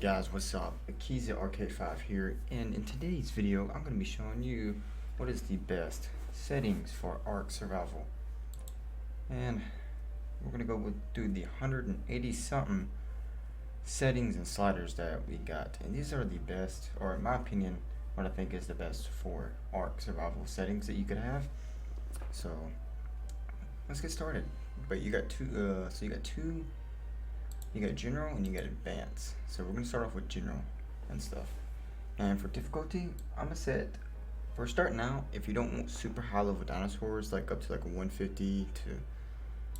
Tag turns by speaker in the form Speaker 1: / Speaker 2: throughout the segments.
Speaker 1: guys, what's up? Akiza Arcade 5 here, and in today's video I'm going to be showing you what is the best settings for Ark Survival. And we're going to go through the 180 something settings and sliders that we got, and these are the best, or in my opinion, what I think is the best for Ark Survival settings that you could have. So let's get started. But you got two, you got general and you got advanced. So we're gonna start off with general and stuff. And for difficulty, I'm gonna set, for starting out, if you don't want super high level dinosaurs, like up to like a 150 to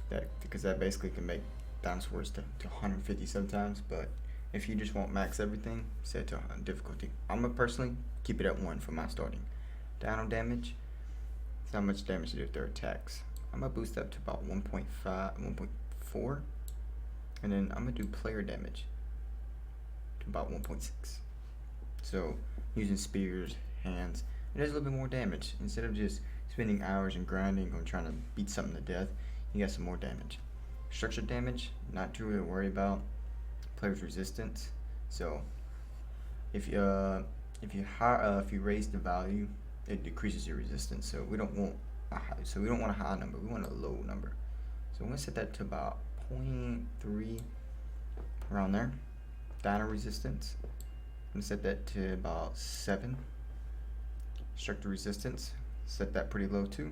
Speaker 1: that, because that basically can make dinosaurs to 150 sometimes. But if you just want max everything, set to difficulty. I'm gonna personally keep it at 1 for my starting. Dino damage, it's how much damage they do with their attacks. I'm gonna boost up to about 1.5, 1.4. And then I'm gonna do player damage to about 1.6. So using spears, hands, it does a little bit more damage. Instead of just spending hours and grinding on trying to beat something to death, you got some more damage. Structure damage, not too really worry about. Player's resistance. So if you raise the value, it decreases your resistance. So we don't want a high number. We want a low number. So I'm gonna set that to about 0.3, around there. Dino resistance, I'm gonna set that to about 7. Structure resistance, set that pretty low too.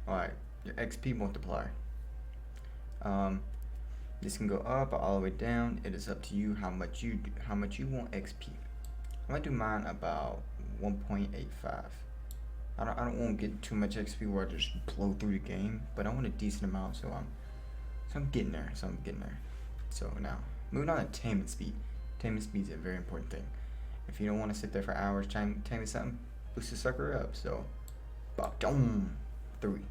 Speaker 1: Alright, your XP multiplier. This can go up or all the way down. It is up to you how much you want XP. I'm gonna do mine about 1.85. I don't want to get too much XP where I just blow through the game, but I want a decent amount, so I'm getting there. So now, moving on to taming speed. Taming speed is a very important thing. If you don't want to sit there for hours taming something, boost the sucker up. So, boom, 3.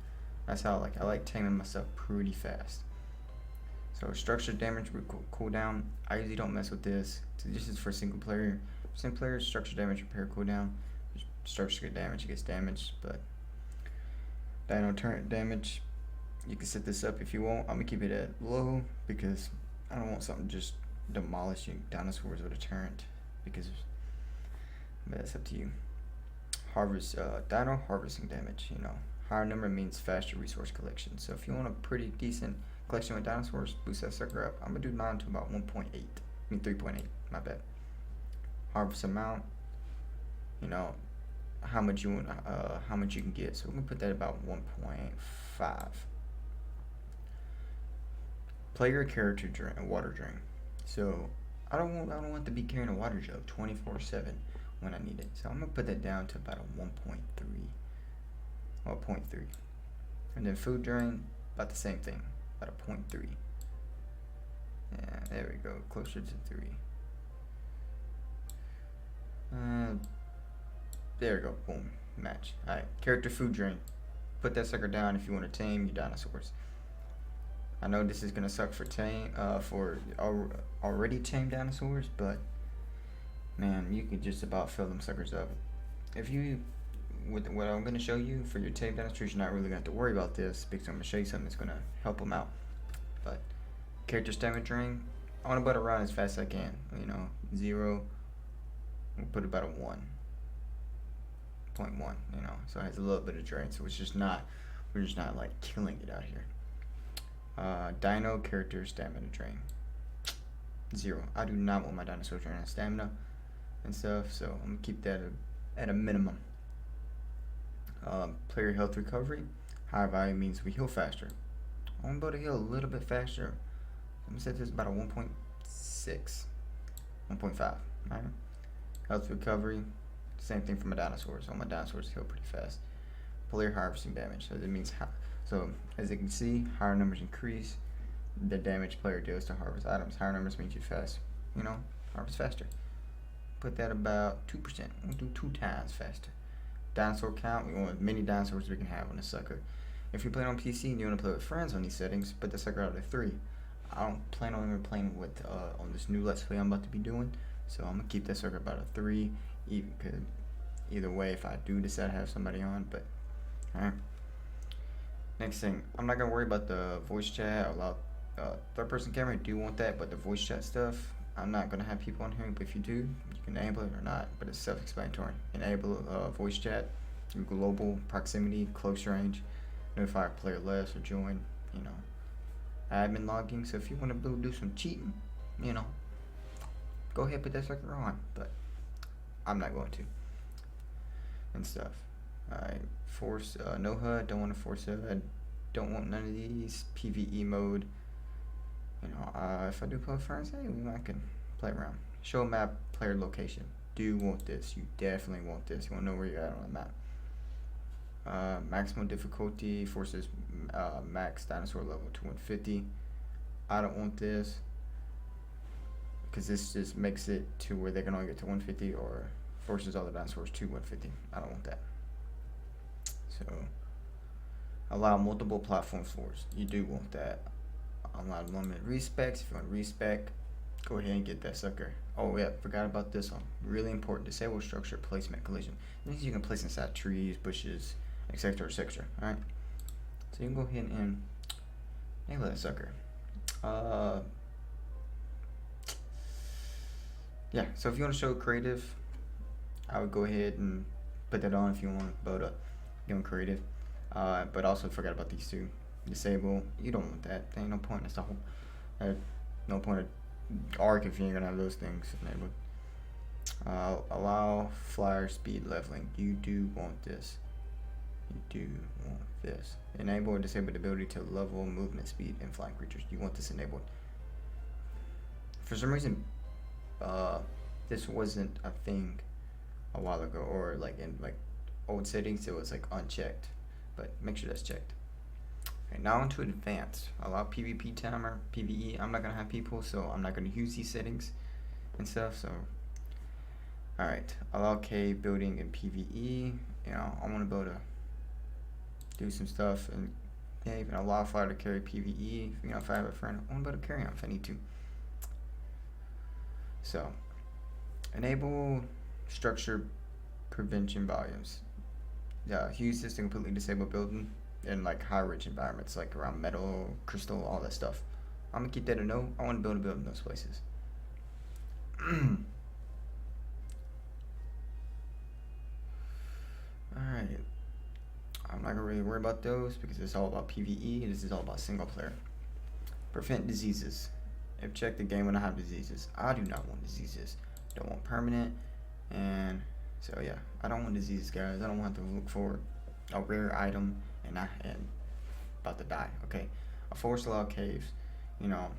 Speaker 1: That's how I like taming myself pretty fast. So structure damage cooldown, I usually don't mess with this. So this is for single player. Single player, structure damage repair cooldown. Structure damage gets damaged, but Dino turret damage, you can set this up if you want. I'm gonna keep it at low because I don't want something just demolishing dinosaurs with a turret, but that's up to you. Harvest, Dino harvesting damage, higher number means faster resource collection. So if you want a pretty decent collection with dinosaurs, boost that sucker up. I'm gonna do mine to about 3.8, my bad. Harvest amount, how much you want, how much you can get. So we're gonna put that about 1.5. Player character water drain. So I don't want to be carrying a water jug 24/7 when I need it. So I'm gonna put that down to about a 1.3 or 0.3. And then food drain, about the same thing, about a 0.3. Yeah, there we go, closer to 3. There we go, boom, match. Alright, character food drain. Put that sucker down if you want to tame your dinosaurs. I know this is gonna suck for already tamed dinosaurs, but man, you could just about fill them suckers up. With what I'm gonna show you for your tamed dinosaurs, you're not really gonna have to worry about this because I'm gonna show you something that's gonna help them out. But character stamina drain, I want to butt around as fast as I can. 0. We'll put about a 1.1. So it has a little bit of drain. So we're just not like killing it out here. Dino character stamina drain, 0. I do not want my dinosaurs running out of stamina and stuff, so I'm gonna keep that at a minimum. Player health recovery, higher value means we heal faster. I'm about to heal a little bit faster. I'm gonna set this about a 1.6, 1.5. Right? Health recovery, same thing for my dinosaurs. So my dinosaurs heal pretty fast. Player harvesting damage, so that means so as you can see, higher numbers increase the damage player deals to harvest items. Higher numbers means you harvest faster. Put that about 2%. We'll do 2 times faster. Dinosaur count, we want as many dinosaurs we can have on the sucker. If you're playing on PC and you want to play with friends on these settings, put the sucker out at 3. I don't plan on even playing with on this new Let's Play I'm about to be doing, so I'm gonna keep that sucker about a 3. Either way, if I do decide to have somebody on, but alright. Next thing, I'm not gonna worry about the voice chat. Third person camera, I do want that, but the voice chat stuff, I'm not going to have people on here, but if you do, you can enable it or not, but it's self-explanatory. Enable voice chat, global proximity, close range, notify a player less or join, you know, admin logging. So if you want to do some cheating, you know, go ahead, put that sucker on, but I'm not going to, and stuff. Alright, force, no HUD, don't want to force HUD, don't want none of these. PvE mode, you know, if I do play with friends, hey, I can play around. Show map player location, do want this, you definitely want this, you want to know where you're at on the map. Maximum difficulty forces max dinosaur level to 150. I don't want this, because this just makes it to where they can only get to 150, or forces all the dinosaurs to 150. I don't want that. So, allow multiple platform floors. You do want that. Allow limited respecs. If you want respec, go ahead and get that sucker. Oh yeah, forgot about this one. Really important. Disable structure placement collision. It means you can place inside trees, bushes, etc., etc. Alright. So you can go ahead and enable that sucker. Yeah, so if you want to show creative, I would go ahead and put that on if you want, but creative. But also forgot about these two. Disable, you don't want that. There ain't no point. That's the whole. No point of arc if you ain't gonna have those things enabled. Allow flyer speed leveling. You do want this. You do want this. Enable or disable the ability to level movement speed in flying creatures. You want this enabled. For some reason, this wasn't a thing a while ago, or like in like old settings, it was like unchecked. But make sure that's checked. Okay, now onto advanced. Allow PvP timer, PvE. I'm not gonna have people, so I'm not gonna use these settings and stuff. So, all right. Allow cave building and PvE. You know, I want to be able to do some stuff, and yeah, even allow fire to carry PvE. You know, if I have a friend, I want to be able to carry him if I need to. So, enable structure prevention volumes. Use this to completely disable building in like high rich environments, like around metal, crystal, all that stuff. I'm gonna keep that a no. I want to build a building in those places. Alright. I'm not gonna really worry about those because it's all about PvE. This is all about single player. Prevent diseases. If check the game when I have diseases. I do not want diseases. Don't want permanent. And so yeah, I don't want diseases, guys. I don't want to look for a rare item and about to die. Okay, a force log caves. You know,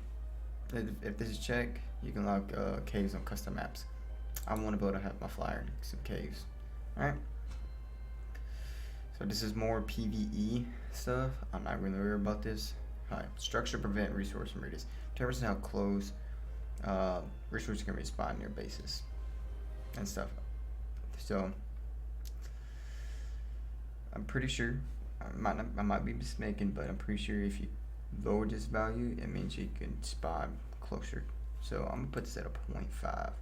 Speaker 1: if this is check, you can log caves on custom maps. I want to be able to have my flyer in some caves. All right. So this is more PvE stuff. I'm not really worried about this. Alright, structure prevent resource and radius. Determines how close resources can respawn near bases and stuff. So I'm pretty sure I might be mistaken, but I'm pretty sure if you lower this value, it means you can spawn closer. So I'm gonna put this at a 0.5.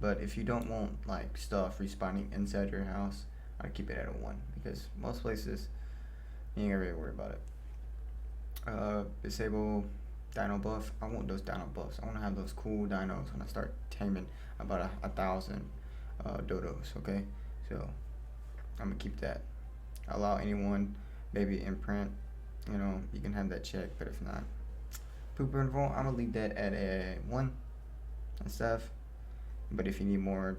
Speaker 1: But if you don't want like stuff respawning inside your house, I'd keep it at a 1, because most places you ain't gonna really worry about it. Disable dino buff. I want those dino buffs. I want to have those cool dinos when I start taming about 1,000 dodos. Okay, so I'm gonna keep that. Allow anyone baby imprint. You know, you can have that checked, but if not, poop interval, I'm gonna leave that at a 1 and stuff. But if you need more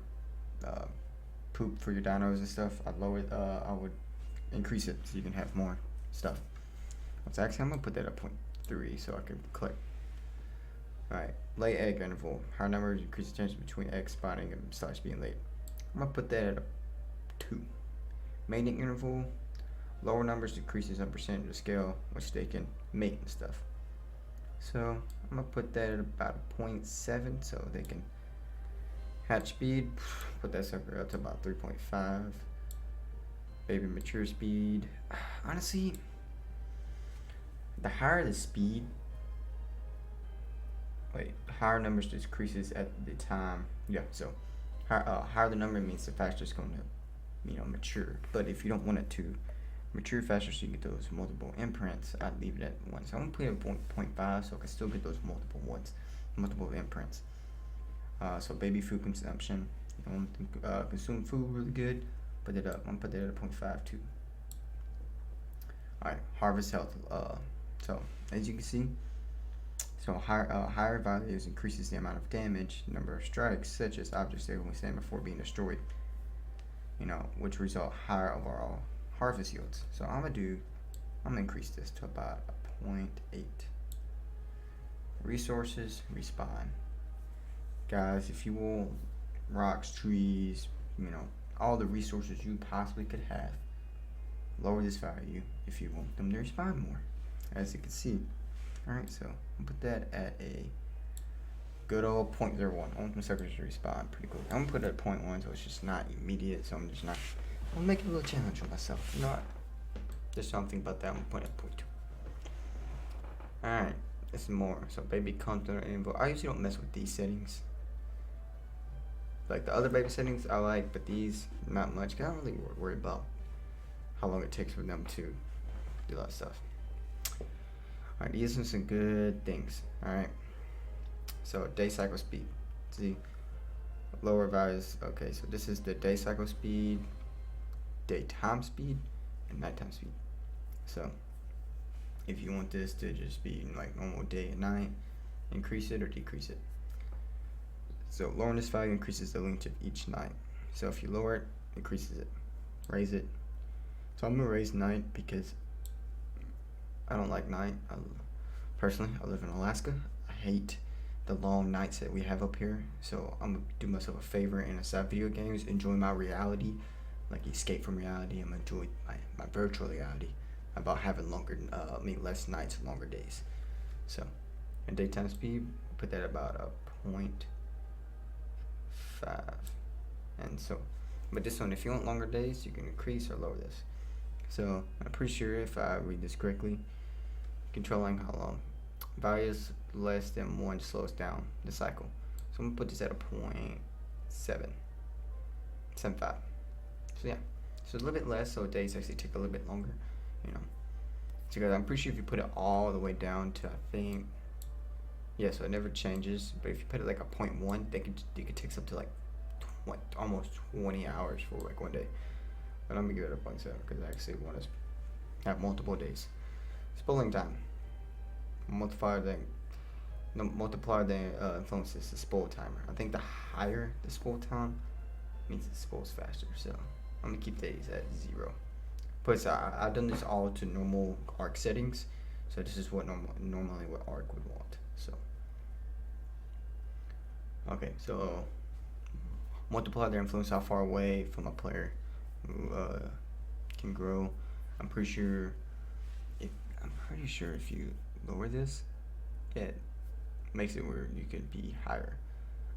Speaker 1: poop for your dinos and stuff, I'd lower it. I would increase it so you can have more stuff. What's actually, I'm gonna put that at 0.3 so I can click. Alright, lay egg interval. Higher numbers increase the chance between eggs spawning and slash being laid. I'm gonna put that at a 2. Mating interval. Lower numbers decreases on percentage of scale which they can mate and stuff. So I'm gonna put that at about a 0.7 so they can hatch speed. Put that sucker up to about 3.5. Baby mature speed. Honestly, the higher the speed, higher numbers decreases at the time. Yeah, so higher the number means the faster it's going to, you know, mature. But if you don't want it to mature faster, so you get those multiple imprints, I'd leave it at 1. So I'm gonna put it at 0.5 so I can still get those multiple imprints. So baby food consumption. You want to consume food really good, put it up. I'm gonna put that at 0.5 too. Alright, harvest health. So as you can see, so higher values increases the amount of damage, number of strikes, such as objects that will stand before being destroyed. Which result higher overall harvest yields. So I'm gonna increase this to about a 0.8. Resources respawn. Guys, if you want rocks, trees, all the resources you possibly could have, lower this value if you want them to respawn more, as you can see. Alright, so I'll put that at a good old 0.01. I want my suckers to respawn pretty quick. I'm gonna put it at 0.1, so it's just not immediate, so I'm gonna make it a little challenge for myself. You know what? There's something about that. I'm gonna put it at 0.2. Alright, this is more. So baby counter info. I usually don't mess with these settings. Like the other baby settings I like, but these not much. I don't really worry about how long it takes for them to do a lot of stuff. Alright, these are some good things. Alright. So day cycle speed. See, lower values. Okay, so this is the day cycle speed, daytime speed, and nighttime speed. So if you want this to just be like normal day and night, increase it or decrease it. So lowering this value increases the length of each night. So if you lower it, increases it. Raise it. So I'm gonna raise night because I don't like night. Personally, I live in Alaska. I hate the long nights that we have up here. So I'm gonna do myself a favor and stop video games, enjoy my reality, like escape from reality. I'm gonna enjoy my virtual reality about having less nights, longer days. So, in daytime speed, put that about a 0.5. And so, but this one, if you want longer days, you can increase or lower this. So I'm pretty sure if I read this correctly, controlling how long. Values less than 1 slows down the cycle. So I'm gonna put this at a 0.75. So yeah, so a little bit less, so days actually take a little bit longer, So guys, I'm pretty sure if you put it all the way down to, I think, yeah, so it never changes. But if you put it like a 0.1, you could take up to like almost 20 hours for like one day. But I'm gonna give it a 0.7 because I actually want to have multiple days. Spooling time. Multiplier that influences the spool timer. I think the higher the spool time means it spools faster. So I'm gonna keep these at 0. But I've done this all to normal arc settings. So this is what normally what arc would want. So okay, so multiplier that influence how far away from a player can grow. I'm pretty sure if you lower this, it makes it where you could be higher.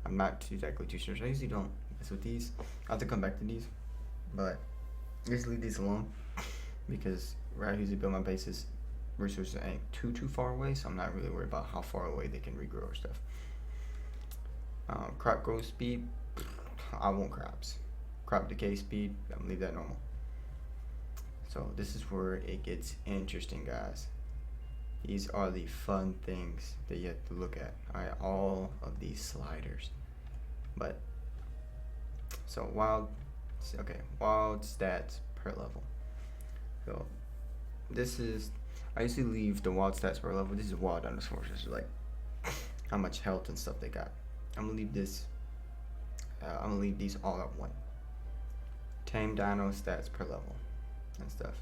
Speaker 1: I'm not exactly too sure. So I usually don't mess with these. I'll have to come back to these, but just leave these alone because where I usually build my bases, resources ain't too far away, so I'm not really worried about how far away they can regrow or stuff. Crop growth speed, I want crops. Crop decay speed, I'm gonna leave that normal. So this is where it gets interesting, guys. These are the fun things that you have to look at. Alright, all of these sliders. But so wild stats per level. So this is, I usually leave the wild stats per level. This is wild dinosaurs. This is like how much health and stuff they got. I'm gonna leave this. I'm gonna leave these all at 1. Tame dino stats per level and stuff.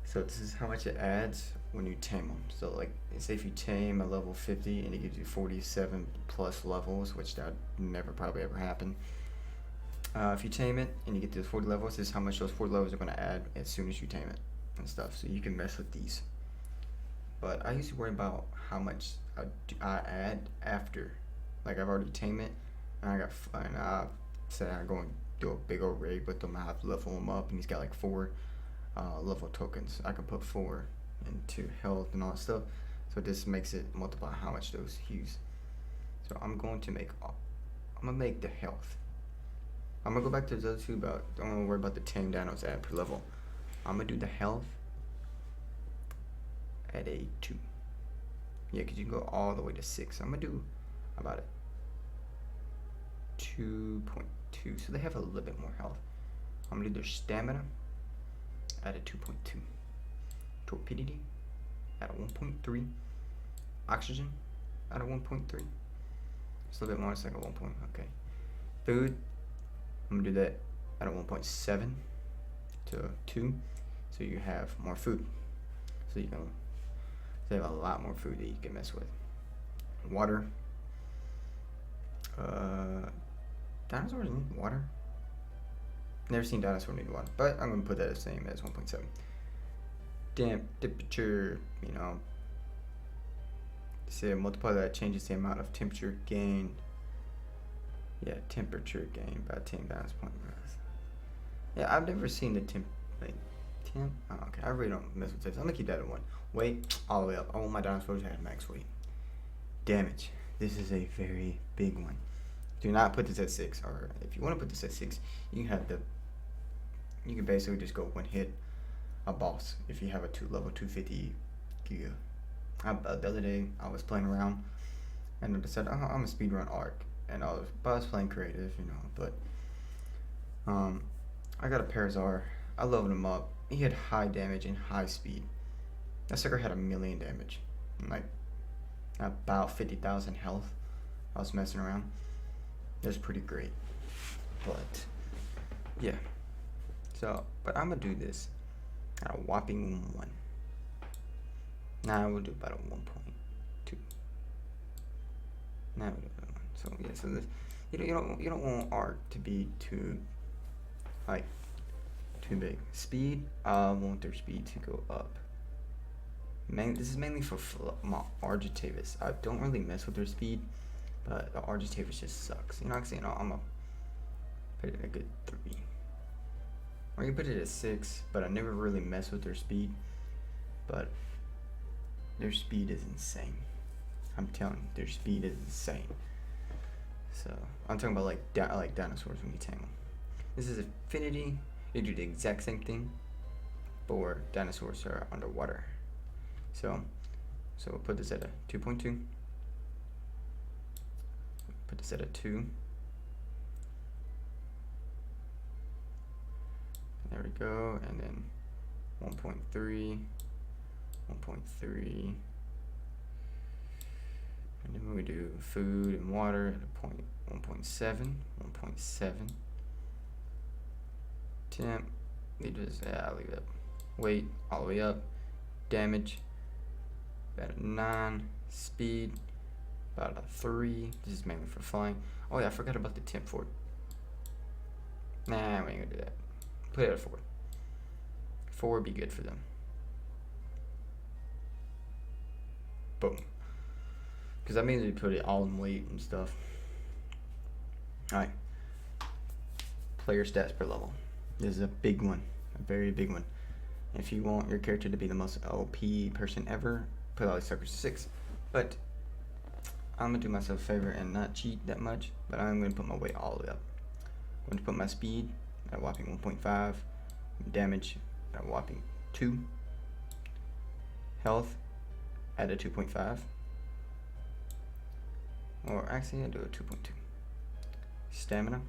Speaker 1: So this is how much it adds when you tame them. So like, say if you tame a level 50 and it gives you 47 plus levels, which that would never probably ever happen. If you tame it and you get to 40 levels, this is how much those 40 levels are going to add as soon as you tame it and stuff. So you can mess with these. But I usually worry about how much I add after. Like I've already tamed it, and I say I go and do a big old raid with him. I have to level him up, and he's got like 4 level tokens. I can put 4 into health and all that stuff. So this makes it multiply how much those use. So I'm gonna make the health. I'm gonna go back to those other two, but don't worry about the tame dinos at per level. I'm gonna do the health at a 2. Yeah, because you can go all the way to 6. I'm gonna do How about it? 2.2. So they have a little bit more health. I'm gonna do their stamina at a 2.2. Torpidity at a 1.3. Oxygen at a 1.3. It's a little bit more. It's like a 1. Okay. Food. I'm gonna do that at a 1.7 to 2. So you have more food. So you can have a lot more food that you can mess with. Water. Dinosaurs need water. Never seen dinosaur need water, but I'm gonna put that the same as 1.7. Temperature, you know. Say multiply that changes the amount of temperature gained. Yeah, temperature gained by 10 balance point. Yeah, I've never seen the temp. Oh, okay, I really don't mess with this. I'm gonna keep that at 1. Weight all the way up. I want my dinosaurs to have max weight. Damage. This is a very big one. Do not put this at 6, or if you want to put this at 6, you can basically just go one hit a boss if you have a level 250 Giga. The other day I was playing around and I decided I'm a speedrun Ark, and I was playing creative, you know, but I got a Parazar. I leveled him up. He had high damage and high speed. That sucker had 1,000,000 damage, and like about 50,000 health. I was messing around. It was pretty great, but yeah. So, but I'm gonna do this at a whopping 1. Now we'll do about a 1.2. Now we'll do about 1. So yeah, so this, you don't want Arc to be too big. Speed, I want their speed to go up. This is mainly for my Argentavis. I don't really mess with their speed, but the Argentavis just sucks. You know what I'm saying? I'm gonna put it at a good 3. Or you can put it at 6, but I never really mess with their speed. But their speed is insane. I'm telling you, their speed is insane. So I'm talking about like dinosaurs when you tame them. This is Affinity. They do the exact same thing, but where dinosaurs are underwater. So we'll put this at a 2.2. Put this at a 2. There we go, and then 1.3, 1.3, and then we do food and water at a 1.7, 1.7. Temp, leave it up. Weight all the way up. Damage about a 9. Speed about a 3. This is mainly for flying. Oh yeah, I forgot about the temp for it. Nah, we ain't gonna do that. Put it at 4. 4 would be good for them. Boom. Because I mainly put it all in weight and stuff. Alright. Player stats per level. This is a big one. A very big one. If you want your character to be the most OP person ever, put all these suckers to 6. But I'm going to do myself a favor and not cheat that much. But I'm going to put my weight all the way up. I'm going to put my speed at a whopping 1.5. Damage at a whopping 2. Health at a 2.5. Or actually, I'll do a 2.2. Stamina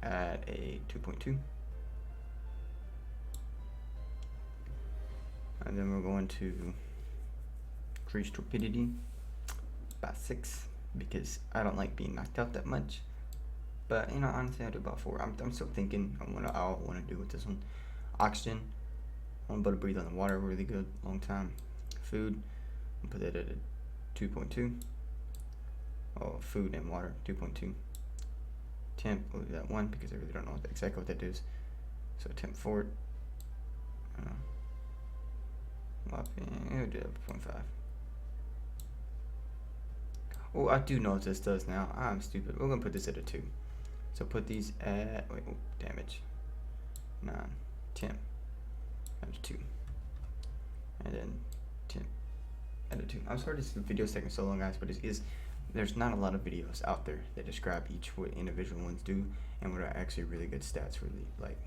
Speaker 1: at a 2.2. And then we're going to increase torpidity by 6 because I don't like being knocked out that much. But you know, honestly, I do about 4. I'm still thinking on what I want to do with this one. Oxygen, I want to be able to breathe on the water really good, long time. Food, I'll put that at a 2.2. Oh, food and water, 2.2. Temp, we'll do that 1 because I really don't know exactly what that is. So temp fort. We'll do that 0.5. Oh, I do know what this does now. I'm stupid. We're gonna put this at a 2. So put these at damage 9, temp at a 2, and then temp at a 2. I'm sorry this video's taking so long, guys, but there's not a lot of videos out there that describe what individual ones do and what are actually really good stats. Really like.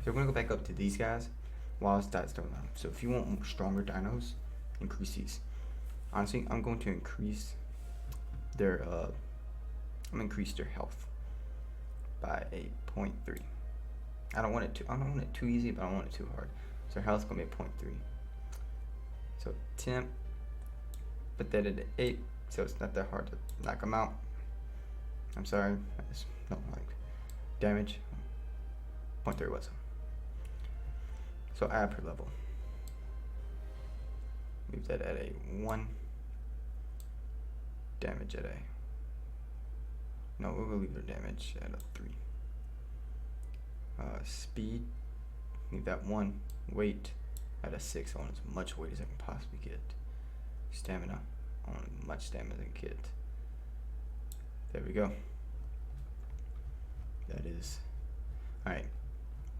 Speaker 1: So we're gonna go back up to these guys. While stats don't matter. So if you want stronger dinos, increase these. Honestly, I'm going to increase their I'm gonna increase their health by a 0.3. I don't want it too easy, but I don't want it too hard. So health's gonna be a 0.3. So temp, put that at 8, so it's not that hard to knock them out. I'm sorry, I just don't like damage. 0.3 was. So add per level. Leave that at a 1. Damage at a. No, we'll leave their damage at a 3. Speed, leave that 1. Weight at a 6. I want as much weight as I can possibly get. Stamina, I want as much stamina as I can get. There we go. That is. Alright.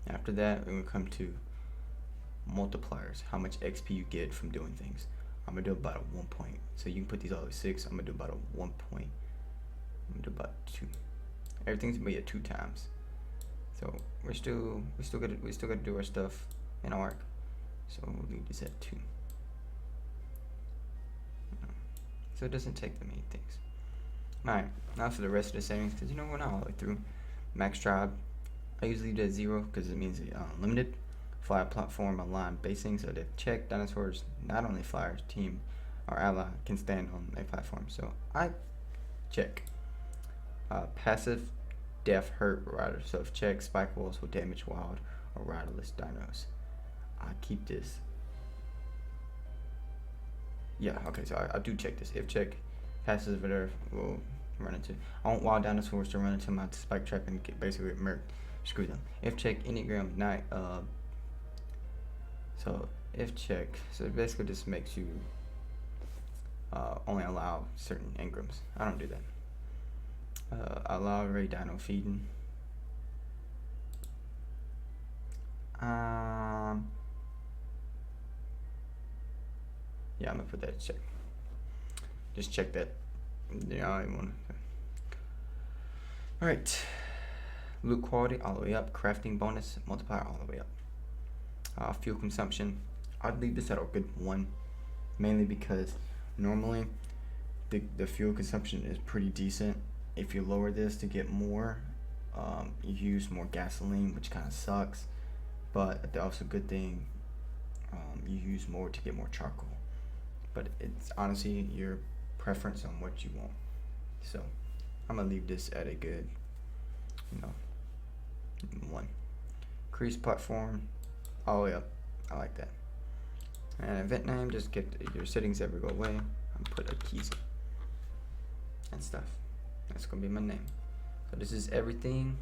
Speaker 1: After that, we're going to come to multipliers. How much XP you get from doing things. I'm going to do about a 1 point. So you can put these all the way 6. I'm going to do about a 1 point. I'm going to do about 2. Everything's going to be at 2 times. So we still gotta do our stuff in arc. So we'll leave this at 2. So it doesn't take that many things. Alright, now for the rest of the settings, because we're not all the way through. Max tribe, I usually leave it at 0 because it means limited. Fly platform, align basing, so they check dinosaurs, not only flyers, team, or ally can stand on a platform. So I check. Passive, deaf, hurt riders. So if check, spike walls will damage wild or riderless dinos. I keep this. Yeah, okay, so I do check this. If check, passive whatever will run into. I want wild dinosaurs to run into my spike trap and get basically murked. Screw them. If check, enneagram night. So if check, so it basically just makes you only allow certain engrams. I don't do that. Allow array dino feeding. Yeah, I'm gonna put that check. Just check that. Yeah, I want to. All right. Loot quality all the way up. Crafting bonus multiplier all the way up. Fuel consumption. I'd leave this at a good 1, mainly because normally the fuel consumption is pretty decent. If you lower this to get more, you use more gasoline, which kind of sucks. But also a good thing, you use more to get more charcoal. But it's honestly your preference on what you want. So I'm gonna leave this at a good, 1. Increase platform all the way up. I like that. And event name, just get your settings ever go away and put a keys and stuff. That's gonna be my name. So this is everything,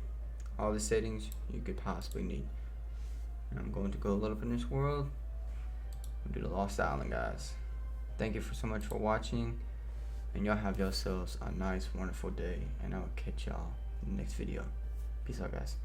Speaker 1: all the settings you could possibly need. And I'm going to go live in this world and do the Lost Island, guys. Thank you so much for watching, and y'all have yourselves a nice, wonderful day, and I will catch y'all in the next video. Peace out, guys.